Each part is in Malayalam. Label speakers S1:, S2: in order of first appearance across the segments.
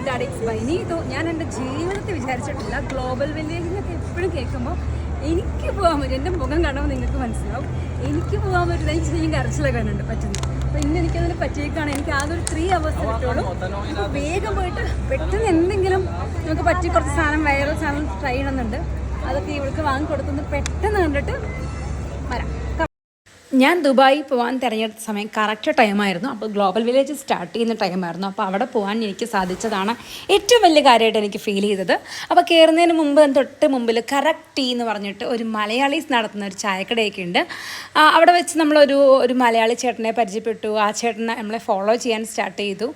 S1: Daddy it's ബൈനി. ഞാൻ എൻ്റെ ജീവിതത്തിൽ വിചാരിച്ചിട്ടില്ല. ഗ്ലോബൽ വില്ലേജിനൊക്കെ എപ്പോഴും കേൾക്കുമ്പോൾ എനിക്ക് പോകാൻ പറ്റും. എൻ്റെ മുഖം കാണുമ്പോൾ നിങ്ങൾക്ക് മനസ്സിലാവും എനിക്ക് പോകാൻ പറ്റുന്നത്. എനിക്ക് ശരിക്കും കരച്ചിലൊക്കെ ഉണ്ട് പറ്റുന്നു. അപ്പോൾ ഇന്ന് എനിക്കതിന് പറ്റിയേക്കാണ്. എനിക്ക് ആകെ ഒരു 3 hours കിട്ടുള്ളൂ. അപ്പോൾ വേഗം പോയിട്ട് പെട്ടെന്ന് എന്തെങ്കിലും നമുക്ക് പറ്റി കുറച്ച് സാധനം വൈറൽ സാധനം ട്രൈ ചെയ്യണമെന്നുണ്ട്. അതൊക്കെ ഇവൾക്ക് വാങ്ങിക്കൊടുത്തുനിന്ന് പെട്ടെന്ന് കണ്ടിട്ട് വരാം. ഞാൻ ദുബായി പോകാൻ തിരഞ്ഞെടുത്ത സമയം കറക്റ്റ് ടൈമായിരുന്നു. അപ്പോൾ ഗ്ലോബൽ വില്ലേജ് സ്റ്റാർട്ട് ചെയ്യുന്ന ടൈമായിരുന്നു. അപ്പോൾ അവിടെ പോകാൻ എനിക്ക് സാധിച്ചതാണ് ഏറ്റവും വലിയ കാര്യമായിട്ട് എനിക്ക് ഫീൽ ചെയ്തത്. അപ്പോൾ കയറുന്നതിന് മുമ്പ് തൊട്ട് മുമ്പിൽ കറക്റ്റ് ടീ എന്ന് പറഞ്ഞിട്ട് ഒരു മലയാളീസ് നടത്തുന്ന ഒരു ചായക്കടയൊക്കെ ഉണ്ട്. അവിടെ വെച്ച് നമ്മളൊരു മലയാളി ചേട്ടനെ പരിചയപ്പെട്ടു. ആ ചേട്ടനെ നമ്മളെ ഫോളോ ചെയ്യാൻ സ്റ്റാർട്ട് ചെയ്തു.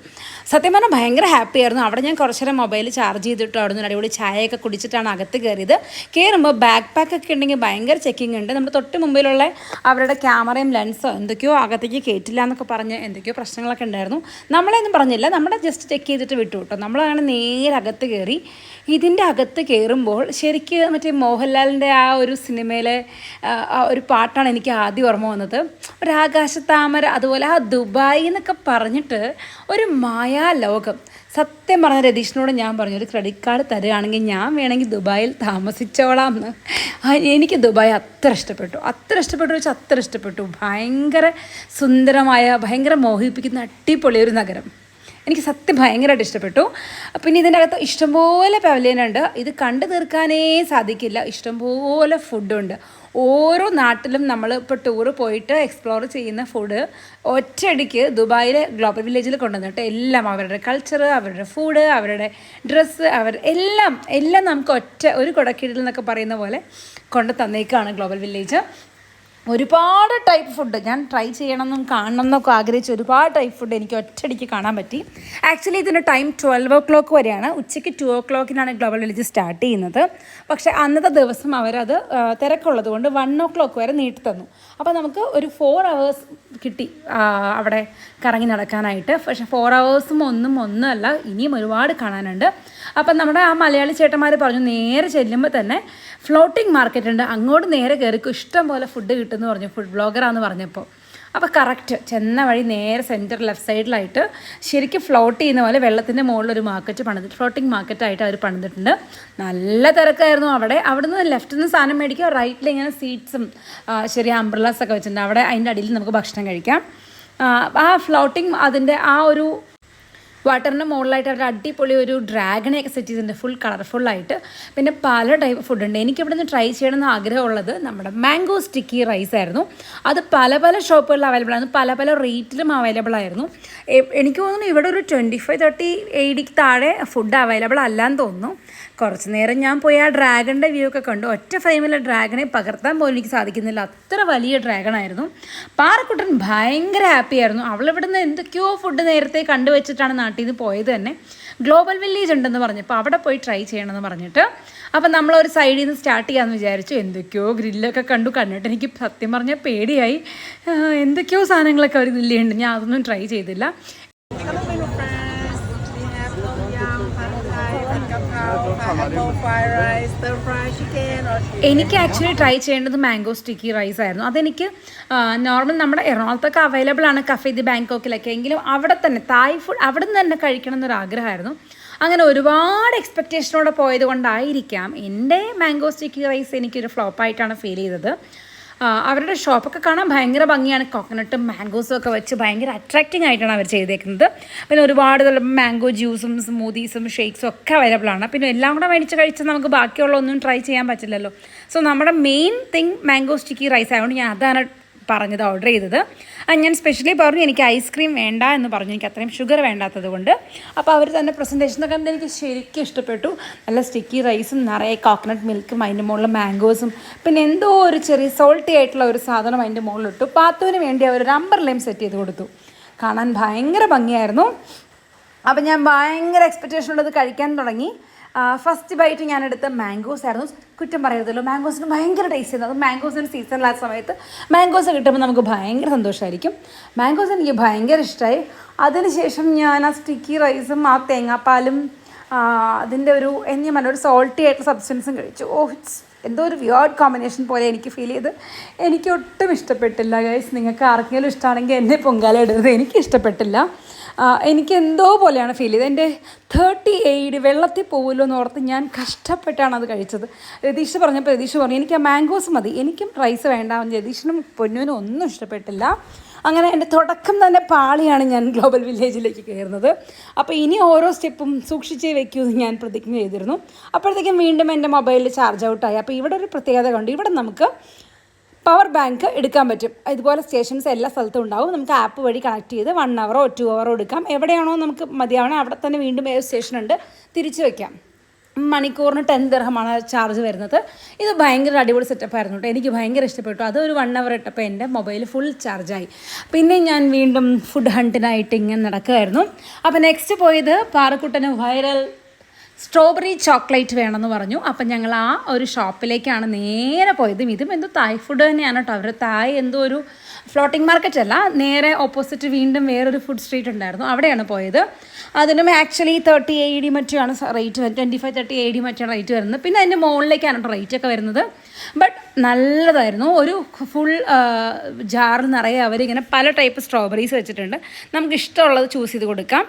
S1: സത്യം പറഞ്ഞാൽ ഭയങ്കര ഹാപ്പി ആയിരുന്നു. അവിടെ ഞാൻ കുറച്ച് നേരം മൊബൈൽ ചാർജ് ചെയ്തിട്ട് അവിടെ നിന്ന് അടിപൊളി ചായയൊക്കെ കുടിച്ചിട്ടാണ് അകത്ത് കയറിയത്. കയറുമ്പോൾ ബാക്ക് പാക്കൊക്കെ ഉണ്ടെങ്കിൽ ഭയങ്കര ചെക്കിംഗ് ഉണ്ട്. നമ്മുടെ തൊട്ട് മുമ്പിലുള്ള അവരുടെ ക്യാമറയും ലെൻസോ എന്തൊക്കെയോ അകത്തേക്ക് കയറ്റില്ല എന്നൊക്കെ പറഞ്ഞ് എന്തൊക്കെയോ പ്രശ്നങ്ങളൊക്കെ ഉണ്ടായിരുന്നു. നമ്മളെയൊന്നും പറഞ്ഞില്ല, നമ്മുടെ ജസ്റ്റ് ചെക്ക് ചെയ്തിട്ട് വിട്ടു കേട്ടോ. നമ്മളങ്ങനെ നേരെ അകത്ത് കയറി. ഇതിൻ്റെ അകത്ത് കയറുമ്പോൾ ശരിക്കും മറ്റേ മോഹൻലാലിൻ്റെ ആ ഒരു സിനിമയിലെ ഒരു പാട്ടാണ് എനിക്ക് ആദ്യം ഓർമ്മ വന്നത്. ഒരു ആകാശത്താമര, അതുപോലെ ആ ദുബായ് എന്നൊക്കെ പറഞ്ഞിട്ട് ഒരു മായാലോകം. സത്യം പറഞ്ഞ രതീഷിനോട് ഞാൻ പറഞ്ഞു, ഒരു ക്രെഡിറ്റ് കാർഡ് തരുകയാണെങ്കിൽ ഞാൻ വേണമെങ്കിൽ ദുബായിൽ താമസിച്ചോളാം എന്ന്. എനിക്ക് ദുബായ് അത്ര ഇഷ്ടപ്പെട്ടു വെച്ചാൽ അത്ര ഇഷ്ടപ്പെട്ടു. ഭയങ്കര സുന്ദരമായ, ഭയങ്കര മോഹിപ്പിക്കുന്ന അടിപൊളിയൊരു നഗരം. എനിക്ക് സത്യം ഭയങ്കരമായിട്ട് ഇഷ്ടപ്പെട്ടു. പിന്നെ ഇതിൻ്റെ അകത്ത് ഇഷ്ടംപോലെ പവലിയനുണ്ട്. ഇത് കണ്ടു തീർക്കാനേ സാധിക്കില്ല. ഇഷ്ടംപോലെ ഫുഡുണ്ട്. ഓരോ നാട്ടിലും നമ്മൾ ഇപ്പോൾ ടൂറ് പോയിട്ട് എക്സ്പ്ലോർ ചെയ്യുന്ന ഫുഡ് ഒറ്റയടിക്ക് ദുബായിലെ ഗ്ലോബൽ വില്ലേജിൽ കൊണ്ടുവന്നിട്ട് എല്ലാം അവരുടെ കൾച്ചർ, അവരുടെ ഫുഡ്, അവരുടെ ഡ്രസ്സ്, എല്ലാം നമുക്ക് ഒരു കുടക്കീഴിൽ എന്നൊക്കെ പറയുന്ന പോലെ കൊണ്ട് തന്നേക്കാണ് ഗ്ലോബൽ വില്ലേജ്. ഒരുപാട് ടൈപ്പ് ഫുഡ് ഞാൻ ട്രൈ ചെയ്യണമെന്നും കാണണം എന്നൊക്കെ ആഗ്രഹിച്ച് ഒരുപാട് ടൈപ്പ് ഫുഡ് എനിക്ക് ഒറ്റയടിക്ക് കാണാൻ പറ്റി. ആക്ച്വലി ഇതിൻ്റെ ടൈം 12 o'clock വരെയാണ്. ഉച്ചയ്ക്ക് 2 o'clockനാണ് ഗ്ലോബൽ വില്ലേജ് സ്റ്റാർട്ട് ചെയ്യുന്നത്. പക്ഷേ അന്നത്തെ ദിവസം അവരത് തിരക്കുള്ളത് കൊണ്ട് 1 o'clock വരെ നീട്ടി തന്നു. അപ്പോൾ നമുക്ക് ഒരു 4 hours കിട്ടി അവിടെ കറങ്ങി നടക്കാനായിട്ട്. പക്ഷേ 4 hours ഒന്നുമല്ല, ഇനിയും ഒരുപാട് കാണാനുണ്ട്. അപ്പം നമ്മുടെ ആ മലയാളി ചേട്ടന്മാർ പറഞ്ഞു നേരെ ചെല്ലുമ്പോൾ തന്നെ ഫ്ലോട്ടിംഗ് മാർക്കറ്റ് ഉണ്ട്, അങ്ങോട്ട് നേരെ കയറിക്കും, ഇഷ്ടം പോലെ ഫുഡ് കിട്ടുമെന്ന് പറഞ്ഞു. ഫുഡ് ബ്ലോഗറാന്ന് പറഞ്ഞപ്പോൾ. അപ്പോൾ കറക്റ്റ് ചെന്ന വഴി നേരെ സെൻറ്റർ ലെഫ്റ്റ് സൈഡിലായിട്ട് ശരിക്കും ഫ്ലോട്ട് ചെയ്യുന്ന പോലെ വെള്ളത്തിൻ്റെ മുകളിലൊരു മാർക്കറ്റ് പണിതിട്ട്, ഫ്ലോട്ടിംഗ് മാർക്കറ്റായിട്ട് അവർ പണിതിട്ടുണ്ട്. നല്ല തിരക്കായിരുന്നു അവിടെ. നിന്ന് ലെഫ്റ്റിൽ നിന്ന് സാധനം മേടിക്കുക, റൈറ്റിൽ ഇങ്ങനെ സീറ്റ്സും ചെറിയ അംബ്രല്ലാസൊക്കെ വെച്ചിട്ടുണ്ട്. അവിടെ അതിൻ്റെ അടിയിൽ നമുക്ക് ഭക്ഷണം കഴിക്കാം. ആ ഫ്ലോട്ടിംഗ് അതിൻ്റെ ആ ഒരു വാട്ടറിൻ്റെ മുകളിലായിട്ട് അവർ അടിപൊളി ഒരു ഡ്രാഗണെയൊക്കെ സെറ്റ് ചെയ്തിട്ടുണ്ട്, ഫുൾ കളർഫുള്ളായിട്ട്. പിന്നെ പല ടൈപ്പ് ഫുഡുണ്ട്. എനിക്കിവിടെ നിന്ന് ട്രൈ ചെയ്യണമെന്ന് ആഗ്രഹമുള്ളത് നമ്മുടെ മാംഗോ സ്റ്റിക്കി റൈസ് ആയിരുന്നു. അത് പല ഷോപ്പുകളിൽ അവൈലബിൾ ആയിരുന്നു, പല റേറ്റിലും അവൈലബിൾ ആയിരുന്നു. എനിക്ക് തോന്നുന്നു ഇവിടെ ഒരു 25-30 AD താഴെ ഫുഡ് അവൈലബിൾ അല്ലാന്ന് തോന്നുന്നു. കുറച്ച് നേരം ഞാൻ പോയി ആ ഡ്രാഗണിൻ്റെ വ്യൂ ഒക്കെ കണ്ടു. ഒറ്റ ഫ്രെയിമിലെ ഡ്രാഗണെ പകർത്താൻ പോലും എനിക്ക് സാധിക്കുന്നില്ല, അത്ര വലിയ ഡ്രാഗണായിരുന്നു. പാറക്കുട്ടൻ ഭയങ്കര ഹാപ്പി ആയിരുന്നു. അവളിവിടുന്ന് എന്തൊക്കെയോ ഫുഡ് നേരത്തെ കണ്ടുവച്ചിട്ടാണ് നാട്ടിൽ നിന്ന് പോയത് തന്നെ. ഗ്ലോബൽ വില്ലേജ് ഉണ്ടെന്ന് പറഞ്ഞപ്പോൾ അവിടെ പോയി ട്രൈ ചെയ്യണമെന്ന് പറഞ്ഞിട്ട് അപ്പം നമ്മളൊരു സൈഡിൽ നിന്ന് സ്റ്റാർട്ട് ചെയ്യാമെന്ന് വിചാരിച്ചു. എന്തൊക്കെയോ ഗ്രില്ലൊക്കെ കണ്ടിട്ട് എനിക്ക് സത്യം പറഞ്ഞാൽ പേടിയായി. എന്തൊക്കെയോ സാധനങ്ങളൊക്കെ അവർ ഗ്രില്ലുണ്ട്, ഞാൻ അതൊന്നും ട്രൈ ചെയ്തില്ല. എനിക്ക് ആക്ച്വലി ട്രൈ ചെയ്യേണ്ടത് മാംഗോ സ്റ്റിക്കി റൈസ് ആയിരുന്നു. അതെനിക്ക് നോർമൽ നമ്മുടെ എറണാകുളത്തൊക്കെ അവൈലബിൾ ആണ്, കഫേ ദി ബാങ്കോക്കിലൊക്കെ. എങ്കിലും അവിടെ തന്നെ തായ് ഫുഡ് അവിടെ നിന്ന് തന്നെ കഴിക്കണം എന്നൊരാഗ്രഹമായിരുന്നു. അങ്ങനെ ഒരുപാട് എക്സ്പെക്റ്റേഷനോടെ പോയത് കൊണ്ടായിരിക്കാം എൻ്റെ മാംഗോ സ്റ്റിക്കി റൈസ് എനിക്കൊരു ഫ്ലോപ്പായിട്ടാണ് ഫീൽ ചെയ്തത്. അവരുടെ ഷോപ്പൊക്കെ കാണാൻ ഭയങ്കര ഭംഗിയാണ്. കോക്കനട്ടും മാംഗോസും ഒക്കെ വെച്ച് ഭയങ്കര അട്രാക്റ്റിംഗ് ആയിട്ടാണ് അവർ ചെയ്തേക്കുന്നത്. പിന്നെ ഒരുപാട് മാംഗോ ജ്യൂസും സ്മൂത്തീസും ഷേക്സും ഒക്കെ അവൈലബിൾ ആണ്. പിന്നെ എല്ലാം കൂടെ മേടിച്ച് കഴിച്ചാൽ നമുക്ക് ബാക്കിയുള്ള ഒന്നും ട്രൈ ചെയ്യാൻ പറ്റില്ലല്ലോ. സോ നമ്മുടെ main thing mango sticky rice ആയതുകൊണ്ട് ഞാൻ അതാണ് പറഞ്ഞത്, ഓർഡർ ചെയ്തത്. ഞാൻ സ്പെഷ്യലി പറഞ്ഞു എനിക്ക് ഐസ്ക്രീം വേണ്ട എന്ന് പറഞ്ഞു, എനിക്ക് അത്രയും ഷുഗർ വേണ്ടാത്തത് കൊണ്ട്. അപ്പോൾ അവർ തന്നെ പ്രസൻറ്റേഷനൊക്കെ കണ്ട് എനിക്ക് ശരിക്കും ഇഷ്ടപ്പെട്ടു. നല്ല സ്റ്റിക്കി റൈസും നിറയെ കോക്കനട്ട് മിൽക്കും അതിൻ്റെ മുകളിൽ മാംഗോസും പിന്നെ എന്തോ ഒരു ചെറിയ സോൾട്ടി ആയിട്ടുള്ള ഒരു സാധനം അതിൻ്റെ മുകളിലിട്ടു. പാത്തുവിന് വേണ്ടി അവർ ഒരു അംബ്രല്ലയും സെറ്റ് ചെയ്ത് കൊടുത്തു. കാണാൻ ഭയങ്കര ഭംഗിയായിരുന്നു. അപ്പോൾ ഞാൻ ഭയങ്കര എക്സ്പെക്റ്റേഷനുള്ളത് കഴിക്കാൻ തുടങ്ങി. ഫസ്റ്റ് ബൈറ്റ് ഞാനെടുത്ത മാംഗോസ് ആയിരുന്നു. കുറ്റം പറയരുതല്ലോ, മാംഗോസിന് ഭയങ്കര ടേസ്റ്റ് ആയിരുന്നു. അത് മാംഗോസിന് സീസണിലാത്ത സമയത്ത് മാംഗോസ് കിട്ടുമ്പോൾ നമുക്ക് ഭയങ്കര സന്തോഷമായിരിക്കും. മാംഗോസ് എനിക്ക് ഭയങ്കര ഇഷ്ടമായി. അതിനുശേഷം ഞാൻ ആ സ്റ്റിക്കി റൈസും ആ തേങ്ങാപ്പാലും അതിൻ്റെ ഒരു ഒരു സോൾട്ടി ആയിട്ടുള്ള സബ്സ്റ്റൻസും കഴിച്ചു. എന്തോ ഒരു വിയേർഡ് കോമ്പിനേഷൻ പോലെ എനിക്ക് ഫീൽ ചെയ്ത് എനിക്ക് ഒട്ടും ഇഷ്ടപ്പെട്ടില്ല ഗൈസ്. നിങ്ങൾക്ക് ആർക്കെങ്കിലും ഇഷ്ടമാണെങ്കിൽ എന്നെ പൊങ്കാല ഇടരുത്, എനിക്ക് ഇഷ്ടപ്പെട്ടില്ല. എനിക്ക് എന്തോ പോലെയാണ് ഫീൽ ചെയ്തത്. എൻ്റെ 38 വെള്ളത്തിൽ പോകുമല്ലോ എന്ന് ഓർത്ത് ഞാൻ കഷ്ടപ്പെട്ടാണ് അത് കഴിച്ചത്. രതീഷ് പറഞ്ഞപ്പോൾ രതീഷ് പറഞ്ഞു എനിക്ക് ആ മാംഗോസ് മതി, എനിക്കും റൈസ് വേണ്ട. രതീഷിനും പൊന്നുവിനും ഒന്നും ഇഷ്ടപ്പെട്ടില്ല. അങ്ങനെ എൻ്റെ തുടക്കം തന്നെ പാളിയാണ് ഞാൻ ഗ്ലോബൽ വില്ലേജിലേക്ക് കയറുന്നത്. അപ്പോൾ ഇനി ഓരോ സ്റ്റെപ്പും സൂക്ഷിച്ചേ വെക്കുമെന്ന് ഞാൻ പ്രതിജ്ഞ ചെയ്തിരുന്നു. അപ്പോഴത്തേക്കും വീണ്ടും എൻ്റെ മൊബൈലിൽ ചാർജ് ഔട്ടായി. അപ്പോൾ ഇവിടെ ഒരു പ്രത്യേകത കൊണ്ട് ഇവിടെ നമുക്ക് പവർ ബാങ്ക് എടുക്കാൻ പറ്റും. ഇതുപോലെ സ്റ്റേഷൻസ് എല്ലാ സ്ഥലത്തും ഉണ്ടാവും. നമുക്ക് ആപ്പ് വഴി കണക്ട് ചെയ്ത് 1 hour 2 hour എടുക്കാം. എവിടെയാണോ നമുക്ക് മതിയാവണം അവിടെ തന്നെ വീണ്ടും ഏത് സ്റ്റേഷനുണ്ട് തിരിച്ചു വയ്ക്കാം. മണിക്കൂറിന് 10 ദിർഹമാണ് ചാർജ് വരുന്നത്. ഇത് ഭയങ്കര അടിപൊളി സെറ്റപ്പായിരുന്നു കേട്ടോ. എനിക്ക് ഭയങ്കര ഇഷ്ടപ്പെട്ടു. അതൊരു 1 hour ഇട്ടപ്പോൾ എൻ്റെ മൊബൈൽ ഫുൾ ചാർജായി. പിന്നെ ഞാൻ വീണ്ടും ഫുഡ് ഹണ്ടിനായിട്ട് ഇങ്ങനെ നടക്കുമായിരുന്നു. അപ്പോൾ നെക്സ്റ്റ് പോയത് പാറക്കുട്ടന് വൈറൽ സ്ട്രോബെറി ചോക്ലേറ്റ് വേണമെന്ന് പറഞ്ഞു. അപ്പം ഞങ്ങൾ ആ ഒരു ഷോപ്പിലേക്കാണ് നേരെ പോയത്. ഇതും എന്തോ തായ് ഫുഡ് തന്നെയാണ് കേട്ടോ. അവർ തായ് എന്തോ ഒരു ഫ്ലോട്ടിംഗ് മാർക്കറ്റ് അല്ല, നേരെ ഓപ്പോസിറ്റ് വീണ്ടും വേറൊരു ഫുഡ് സ്ട്രീറ്റ് ഉണ്ടായിരുന്നു, അവിടെയാണ് പോയത്. അതിനും ആക്ച്വലി 30 AED മറ്റാണ് റേറ്റ്, 25-30 AED മറ്റാണ് റേറ്റ് വരുന്നത്. പിന്നെ അതിൻ്റെ മുകളിലേക്കാണ് കേട്ടോ റേറ്റൊക്കെ വരുന്നത്. ബട്ട് നല്ലതായിരുന്നു. ഒരു ഫുൾ ജാറിൽ നിറയെ അവരിങ്ങനെ പല ടൈപ്പ് സ്ട്രോബെറീസ് വെച്ചിട്ടുണ്ട്. നമുക്ക് ഇഷ്ടമുള്ളത് ചൂസ് ചെയ്ത് കൊടുക്കാം.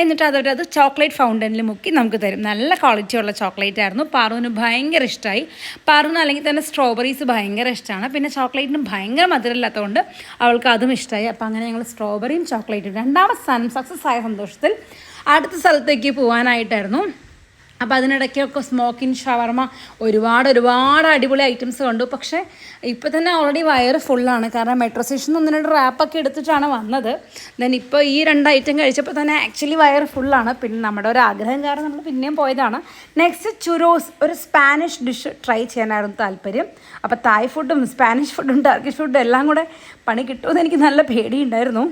S1: എന്നിട്ട് അവരത് ചോക്ലേറ്റ് ഫൗണ്ടനിൽ മുക്കി നമുക്ക് തരും. നല്ല ക്വാളിറ്റിയുള്ള ചോക്ലേറ്റ് ആയിരുന്നു. പാറുവിന് ഭയങ്കര ഇഷ്ടമായി. പാറുവിന് അല്ലെങ്കിൽ തന്നെ സ്ട്രോബെറീസ് ഭയങ്കര ഇഷ്ടമാണ്. പിന്നെ ചോക്ലേറ്റിന് ഭയങ്കര മധുരമില്ലാത്തതുകൊണ്ട് അവൾക്ക് അതും ഇഷ്ടമായി. അപ്പോൾ അങ്ങനെ ഞങ്ങൾ സ്ട്രോബെറിയും ചോക്ലേറ്റും രണ്ടാമത്തെ സാധനം സക്സസ് ആയ സന്തോഷത്തിൽ അടുത്ത സ്ഥലത്തേക്ക് പോകാനായിട്ടായിരുന്നു. അപ്പോൾ അതിനിടയ്ക്കൊക്കെ സ്മോക്കിൻ ഷവർമ ഒരുപാട് അടിപൊളി ഐറ്റംസ് കണ്ടു. പക്ഷേ ഇപ്പോൾ തന്നെ ഓൾറെഡി വയറ് ഫുള്ളാണ്. കാരണം മെട്രോ സ്റ്റേഷനിൽ 1-2 റാപ്പൊക്കെ എടുത്തിട്ടാണ് വന്നത്. ദെൻ ഇപ്പോൾ ഈ 2 ഐറ്റം കഴിച്ചപ്പോൾ തന്നെ ആക്ച്വലി വയറ് ഫുള്ളാണ്. പിന്നെ നമ്മുടെ ഒരു ആഗ്രഹം കാരണം നമ്മൾ പിന്നെയും പോയതാണ്. നെക്സ്റ്റ് ചുരോസ്, ഒരു സ്പാനിഷ് ഡിഷ് ട്രൈ ചെയ്യാനായിരുന്നു താല്പര്യം. അപ്പോൾ തായ് ഫുഡും സ്പാനിഷ് ഫുഡും ടർക്കിഷ് ഫുഡും എല്ലാം കൂടെ പണി കിട്ടുമെന്ന് എനിക്ക് നല്ല പേടിയുണ്ടായിരുന്നു.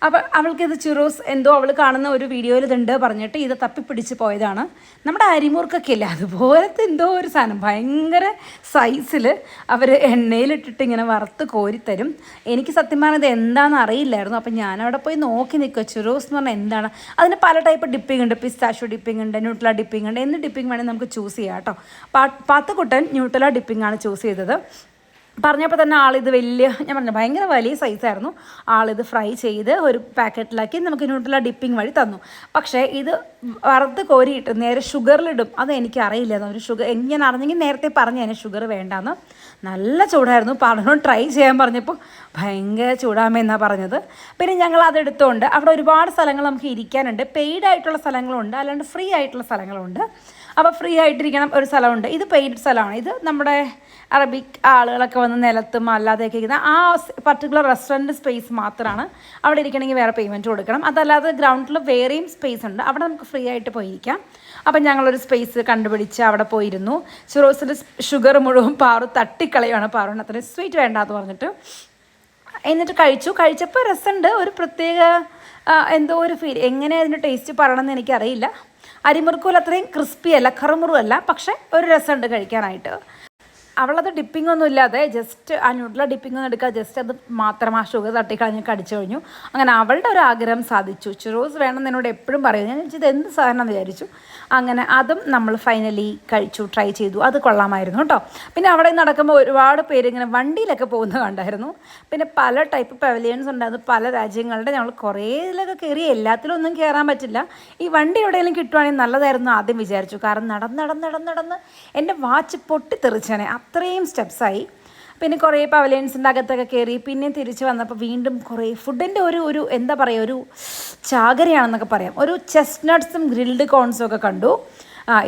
S1: അപ്പോൾ അവൾക്കിത് ചുറോസ് എന്തോ അവൾ കാണുന്ന ഒരു വീഡിയോയിൽ ഇതുണ്ട് പറഞ്ഞിട്ട് ഇത് തപ്പിപ്പിടിച്ച് പോയതാണ്. നമ്മുടെ അരിമുറുക്കൊക്കെ ഇല്ല അതുപോലത്തെ എന്തോ ഒരു സാധനം ഭയങ്കര സൈസിൽ അവർ എണ്ണയിലിട്ടിട്ട് ഇങ്ങനെ വറുത്ത് കോരിത്തരും. എനിക്ക് സത്യം പറഞ്ഞത് എന്താണെന്ന് അറിയില്ലായിരുന്നു. അപ്പം ഞാനവിടെ പോയി നോക്കി നിൽക്കുക ചുറോസ് എന്ന് പറഞ്ഞാൽ എന്താണ്. അതിന് പല ടൈപ്പ് ഡിപ്പിംഗ് ഉണ്ട്. പിസ്താഷ്യോ ഡിപ്പിംഗ് ഉണ്ട്, ന്യൂട്രല ഡിപ്പിംഗ് ഉണ്ട്. എന്ത് ഡിപ്പിംഗ് വേണമെങ്കിൽ നമുക്ക് ചൂസ് ചെയ്യാം കേട്ടോ. പാത്തുക്കുട്ടൻ ന്യൂട്രല ഡിപ്പിംഗ് ആണ് ചൂസ് ചെയ്തത്. പറഞ്ഞപ്പോൾ തന്നെ ആളിത് ഞാൻ പറഞ്ഞു ഭയങ്കര വലിയ സൈസായിരുന്നു. ആളിത് ഫ്രൈ ചെയ്ത് ഒരു പാക്കറ്റിലാക്കി നമുക്ക് ന്യൂട്രല ഡിപ്പിംഗ് വഴി തന്നു. പക്ഷേ ഇത് വറുത്ത് കോരിയിട്ട് നേരെ ഷുഗറിലിടും. അത് എനിക്കറിയില്ലായിരുന്നു. ഒരു ഷുഗർ ഞാൻ അറിഞ്ഞെങ്കിൽ നേരത്തെ പറഞ്ഞു തന്നെ ഷുഗർ വേണ്ടാന്ന്. നല്ല ചൂടായിരുന്നു. പറഞ്ഞു ട്രൈ ചെയ്യാൻ പറഞ്ഞപ്പോൾ ഭയങ്കര ചൂടാമെന്നാണ് പറഞ്ഞത്. പിന്നെ ഞങ്ങൾ അതെടുത്തുകൊണ്ട് അവിടെ ഒരുപാട് സ്ഥലങ്ങൾ നമുക്ക് ഇരിക്കാനുണ്ട്. പെയ്ഡ് ആയിട്ടുള്ള സ്ഥലങ്ങളുണ്ട്, അല്ലാണ്ട് ഫ്രീ ആയിട്ടുള്ള സ്ഥലങ്ങളുണ്ട്. അപ്പോൾ ഫ്രീ ആയിട്ടിരിക്കണം ഒരു സ്ഥലമുണ്ട്. ഇത് പെയ്ഡ് സ്ഥലമാണ്. ഇത് നമ്മുടെ അറബിക് ആളുകളൊക്കെ വന്ന് നിലത്തും അല്ലാതെയൊക്കെ ഇരിക്കുന്ന ആ പർട്ടിക്കുലർ റെസ്റ്റോറൻറ്റ് സ്പേസ് മാത്രമാണ്. അവിടെ ഇരിക്കണമെങ്കിൽ വേറെ പേയ്മെൻറ്റ് കൊടുക്കണം. അതല്ലാതെ ഗ്രൗണ്ടിൽ വേറെയും സ്പേസ് ഉണ്ട്, അവിടെ നമുക്ക് ഫ്രീ ആയിട്ട് പോയിരിക്കാം. അപ്പം ഞങ്ങളൊരു സ്പേസ് കണ്ടുപിടിച്ച് അവിടെ പോയിരുന്നു. ചുറോസിൻ്റെ ഷുഗർ മുഴുവൻ പാറു തട്ടിക്കളയാണ്. പാറുവിന് അത്രയും സ്വീറ്റ് വേണ്ടാന്ന് പറഞ്ഞിട്ട്. എന്നിട്ട് കഴിച്ചപ്പോൾ രസമുണ്ട്. ഒരു പ്രത്യേക എന്തോ ഒരു ഫീൽ, എങ്ങനെ അതിൻ്റെ ടേസ്റ്റ് പറയണമെന്ന് എനിക്കറിയില്ല. അരിമുറുക്കൂല അത്രയും ക്രിസ്പി അല്ല, കറുമുറു അല്ല, പക്ഷേ ഒരു രസമുണ്ട് കഴിക്കാനായിട്ട്. അവളത് ഡിപ്പിംഗ് ഒന്നും ഇല്ലാതെ ജസ്റ്റ് ആ ന്യൂട്രല ഡിപ്പിംഗ് ഒന്നും എടുക്കുക, ജസ്റ്റ് അത് മാത്രം ആ ഷുഗർ തട്ടിക്കളഞ്ഞ് കടിച്ചു കഴിഞ്ഞു. അങ്ങനെ അവളുടെ ഒരു ആഗ്രഹം സാധിച്ചു. ചുറോസ് വേണമെന്ന് എന്നോട് എപ്പോഴും പറയും. ഞാൻ ഇത് എന്ത് സാധനം വിചാരിച്ചു. അങ്ങനെ അതും നമ്മൾ ഫൈനലി ട്രൈ ചെയ്തു. അത് കൊള്ളാമായിരുന്നു കേട്ടോ. പിന്നെ അവിടെ നടക്കുമ്പോൾ ഒരുപാട് പേര് ഇങ്ങനെ വണ്ടിയിലൊക്കെ പോകുന്നത് കണ്ടായിരുന്നു. പിന്നെ പല ടൈപ്പ് പവലിയൻസ് ഉണ്ടായിരുന്നു, പല രാജ്യങ്ങളുടെ. ഞങ്ങൾ കുറേ ഇതിലൊക്കെ കയറി, എല്ലാത്തിലും ഒന്നും കയറാൻ പറ്റില്ല. ഈ വണ്ടി എവിടെയെങ്കിലും കിട്ടുവാണെങ്കിൽ നല്ലതായിരുന്നു ആദ്യം വിചാരിച്ചു. കാരണം നടന്ന് എൻ്റെ വാച്ച് പൊട്ടിത്തെറിച്ചേനെ, അത്രയും സ്റ്റെപ്സായി. പിന്നെ കുറേ പവലിയൻസിൻ്റെ അകത്തൊക്കെ കയറി. പിന്നെ തിരിച്ച് വന്നപ്പോൾ വീണ്ടും കുറേ ഫുഡിൻ്റെ ഒരു എന്താ പറയുക, ഒരു ചാകരയാണെന്നൊക്കെ പറയാം. ഒരു ചെസ്റ്റ്നട്ട്സും ഗ്രിൽഡ് കോൺസും ഒക്കെ കണ്ടു.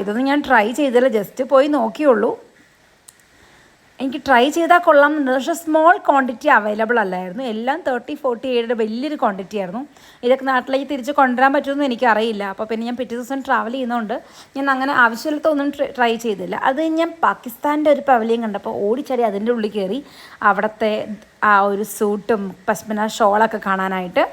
S1: ഇതൊന്നും ഞാൻ ട്രൈ ചെയ്തില്ല, ജസ്റ്റ് പോയി നോക്കിയുള്ളൂ. എനിക്ക് ട്രൈ ചെയ്താൽ കൊള്ളാമെന്നുണ്ട്. പക്ഷേ സ്മോൾ ക്വാണ്ടിറ്റി അവൈലബിൾ അല്ലായിരുന്നു. എല്ലാം 30-40 വലിയൊരു ക്വാണ്ടിറ്റി ആയിരുന്നു. ഇതൊക്കെ നാട്ടിലേക്ക് തിരിച്ച് കൊണ്ടുവരാൻ പറ്റുമെന്ന് എനിക്കറിയില്ല. അപ്പോൾ പിന്നെ ഞാൻ പിറ്റേ ദിവസം ട്രാവൽ ചെയ്യുന്നതുകൊണ്ട് ഞാൻ അങ്ങനെ ആവശ്യമില്ലാത്ത ഒന്നും ട്രൈ ചെയ്തില്ല. അത് ഞാൻ പാകിസ്ഥാൻ്റെ ഒരു പവലിയൻ കണ്ടപ്പോൾ ഓടിച്ചടി അതിൻ്റെ ഉള്ളിൽ കയറി അവിടുത്തെ ആ ഒരു സൂട്ടും പശ്മിന ഷോളൊക്കെ കാണാനായിട്ട്.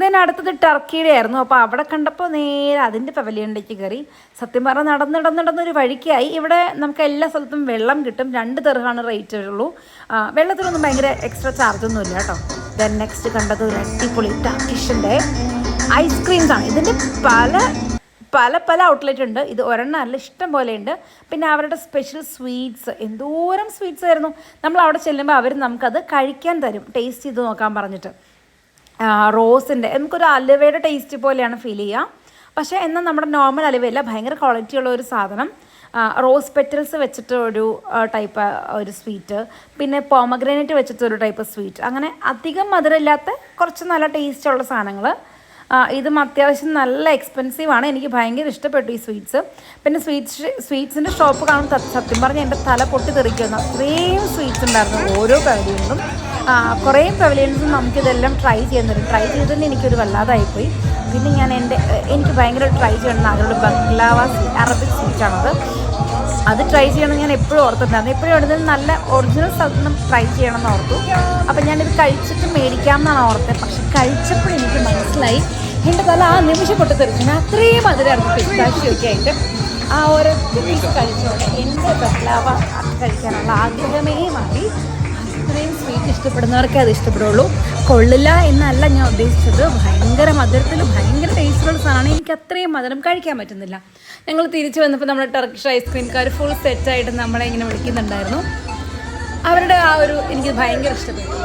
S1: ദെൻ അടുത്തത് ടർക്കിയുടെ ആയിരുന്നു. അപ്പോൾ അവിടെ കണ്ടപ്പോൾ നേരെ അതിൻ്റെ പവലിയനിലേക്ക് കയറി. സത്യം പറഞ്ഞാൽ നടന്നൊരു വഴിക്കായി. ഇവിടെ നമുക്ക് എല്ലാ സ്ഥലത്തും വെള്ളം കിട്ടും. 2 ദിർഹമാണ് റേറ്റ് ഉള്ളൂ. വെള്ളത്തിനൊന്നും ഭയങ്കര എക്സ്ട്രാ ചാർജൊന്നും ഇല്ല കേട്ടോ. ദെൻ നെക്സ്റ്റ് കണ്ടത് ഒരു അടിപൊളി ടർക്കിഷിൻ്റെ ഐസ്ക്രീംസാണ്. ഇതിൻ്റെ പല ഔട്ട്ലെറ്റ് ഉണ്ട്. ഇത് ഒരെണ്ണമല്ല, ഇഷ്ടം പോലെ ഉണ്ട്. പിന്നെ അവരുടെ സ്പെഷ്യൽ സ്വീറ്റ്സ്, എന്തോരം സ്വീറ്റ്സ് ആയിരുന്നു. നമ്മൾ അവിടെ ചെല്ലുമ്പോൾ അവർ നമുക്കത് കഴിക്കാൻ തരും, ടേസ്റ്റ് ചെയ്ത് നോക്കാൻ പറഞ്ഞിട്ട്.
S2: റോസിൻ്റെ നമുക്കൊരു അലുവയുടെ ടേസ്റ്റ് പോലെയാണ് ഫീൽ ചെയ്യുക. പക്ഷേ എന്നാൽ നമ്മുടെ നോർമൽ അലുവയല്ല, ഭയങ്കര ക്വാളിറ്റിയുള്ള ഒരു സാധനം. റോസ് പെറ്റൽസ് വെച്ചിട്ട് ഒരു ടൈപ്പ് ഒരു സ്വീറ്റ്, പിന്നെ പോമഗ്രാനൈറ്റ് വെച്ചിട്ട് ഒരു ടൈപ്പ് സ്വീറ്റ്, അങ്ങനെ അധികം മധുരമില്ലാത്ത കുറച്ച് നല്ല ടേസ്റ്റുള്ള സാധനങ്ങൾ. ഇതും അത്യാവശ്യം നല്ല എക്സ്പെൻസീവാണ്. എനിക്ക് ഭയങ്കര ഇഷ്ടപ്പെട്ടു ഈ സ്വീറ്റ്സ്. പിന്നെ സ്വീറ്റ്സിൻ്റെ ഷോപ്പ് കാണുമ്പോൾ സത്യം പറഞ്ഞാൽ എൻ്റെ തല പൊട്ടി തെറിക്കുന്നു. അത്രയും സ്വീറ്റ്സ് ഉണ്ടായിരുന്നു ഓരോ പവലിയനിലും. കുറേ പവലിയൻസും നമുക്കിതെല്ലാം ട്രൈ ചെയ്യുന്നുണ്ട്. ട്രൈ ചെയ്തതിന് എനിക്കൊരു വല്ലാതായിപ്പോയി. പിന്നെ എനിക്ക് ഭയങ്കര ട്രൈ ചെയ്യണം ആഗ്രഹമുള്ള ബക്ലാവ അറബിക് സ്വീറ്റാണത്. അത് ട്രൈ ചെയ്യണം ഞാൻ എപ്പോഴും ഓർത്തിട്ടുണ്ടായിരുന്നു. എപ്പോഴും എടുത്തത് നല്ല ഒറിജിനൽ സാധനം ട്രൈ ചെയ്യണം എന്ന് ഓർത്തു. അപ്പം ഞാനിത് കഴിച്ചിട്ട് മേടിക്കാം എന്നാണ് ഓർത്തത്. പക്ഷെ കഴിച്ചപ്പോൾ എനിക്ക് മനസ്സിലായി എൻ്റെ തല ആ നിമിഷം പൊട്ടിത്തെറിച്ചു. അത്രയും മധുരമായിരുന്നു പിസ്താഷ്യൊക്കെ ആയിട്ട്. ആ ഒരൊറ്റ പീസ് കഴിച്ചോടെ എൻ്റെ ബക്ലാവ കഴിക്കാനുള്ള ആഗ്രഹമേ മാറി. അത്രയും സ്വീറ്റ് ഇഷ്ടപ്പെടുന്നവർക്കേ അത് ഇഷ്ടപ്പെടുള്ളൂ. കൊള്ളില്ല എന്നല്ല ഞാൻ ഉദ്ദേശിച്ചത്. ഭയങ്കര മധുരത്തിൽ ഭയങ്കര ടേസ്റ്റുള്ള സാധനമാണ്. എനിക്ക് അത്രയും മധുരം കഴിക്കാൻ പറ്റുന്നില്ല. ഞങ്ങൾ തിരിച്ചു വന്നപ്പോൾ നമ്മുടെ ടർക്കിഷ് ഐസ്ക്രീംകാർ ഫുൾ സെറ്റായിട്ട് നമ്മളെ ഇങ്ങനെ വിളിക്കുന്നുണ്ടായിരുന്നു. അവരുടെ ആ ഒരു എനിക്ക് ഭയങ്കര ഇഷ്ടപ്പെട്ടു.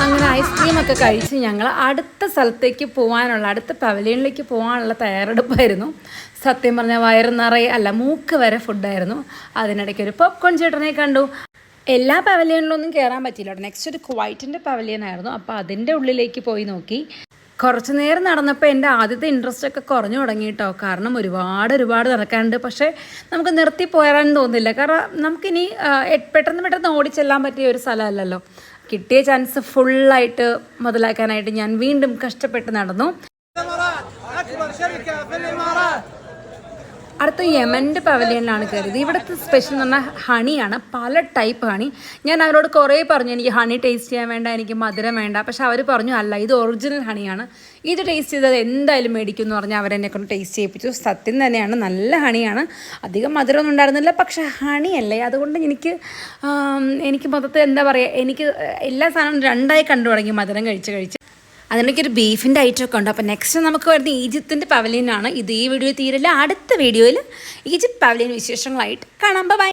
S2: അങ്ങനെ ഐസ്ക്രീമൊക്കെ കഴിച്ച് ഞങ്ങൾ അടുത്ത സ്ഥലത്തേക്ക് പോകാനുള്ള അടുത്ത പവലിയനിലേക്ക് പോകാനുള്ള തയ്യാറെടുപ്പായിരുന്നു. സത്യം പറഞ്ഞാൽ വയറ് നിറയെ അല്ല മൂക്ക് വരെ ഫുഡായിരുന്നു. അതിനിടയ്ക്ക് ഒരു പോപ്കോൺ ചേട്ടനെ കണ്ടു. എല്ലാ പവലിയനിലൊന്നും കയറാൻ പറ്റില്ല. നെക്സ്റ്റ് ഒരു കുവൈറ്റിൻ്റെ പവലിയനായിരുന്നു. അപ്പോൾ അതിൻ്റെ ഉള്ളിലേക്ക് പോയി നോക്കി. കുറച്ച് നേരം നടന്നപ്പോൾ എൻ്റെ ആദ്യത്തെ ഇൻട്രസ്റ്റ് ഒക്കെ കുറഞ്ഞു തുടങ്ങി കേട്ടോ. കാരണം ഒരുപാട് നടക്കാനുണ്ട്. പക്ഷേ നമുക്ക് നിർത്തി പോരാൻ തോന്നില്ല. കാരണം നമുക്കിനി പെട്ടെന്ന് ഓടിച്ചെല്ലാൻ പറ്റിയ ഒരു സ്ഥലമല്ലല്ലോ. കിട്ടിയ ചാൻസ് ഫുള്ളായിട്ട് മുതലാക്കാനായിട്ട് ഞാൻ വീണ്ടും കഷ്ടപ്പെട്ട് നടന്നു. അടുത്ത യമൻ്റെ പവലിയനിലാണ് കയറിയത്. ഇവിടുത്തെ സ്പെഷ്യൽ എന്ന് പറഞ്ഞാൽ ഹണിയാണ്. പല ടൈപ്പ് ഹണി. ഞാൻ അവരോട് കുറേ പറഞ്ഞു എനിക്ക് ഹണി ടേസ്റ്റ് ചെയ്യാൻ വേണ്ട, എനിക്ക് മധുരം വേണ്ട. പക്ഷെ അവർ പറഞ്ഞു അല്ല, ഇത് ഒറിജിനൽ ഹണിയാണ്, ഇത് ടേസ്റ്റ് ചെയ്തത് എന്തായാലും മേടിക്കും എന്ന് പറഞ്ഞാൽ അവരെന്നെ കൊണ്ട് ടേസ്റ്റ് ചെയ്യിപ്പിച്ചു. സത്യം തന്നെയാണ്, നല്ല ഹണിയാണ്. അധികം മധുരമൊന്നും ഉണ്ടായിരുന്നില്ല, പക്ഷേ ഹണിയല്ലേ, അതുകൊണ്ട് എനിക്ക് മൊത്തത്തിൽ എന്താ പറയുക, എനിക്ക് എല്ലാ സാധനവും രണ്ടായി കണ്ടു തുടങ്ങി മധുരം കഴിച്ച്. അതിനൊക്കെ ഒരു ബീഫിൻ്റെ ഐറ്റമൊക്കെ ഉണ്ട്. അപ്പോൾ നെക്സ്റ്റ് നമുക്ക് വരുന്ന ഈജിപ്തിൻ്റെ പവലിയനാണ്. ഇത് ഈ വീഡിയോ തീരില്ല. അടുത്ത വീഡിയോയിൽ ഈജിപ്ത് പവലിയൻ വിശേഷങ്ങളായിട്ട് കാണാം. ബൈ.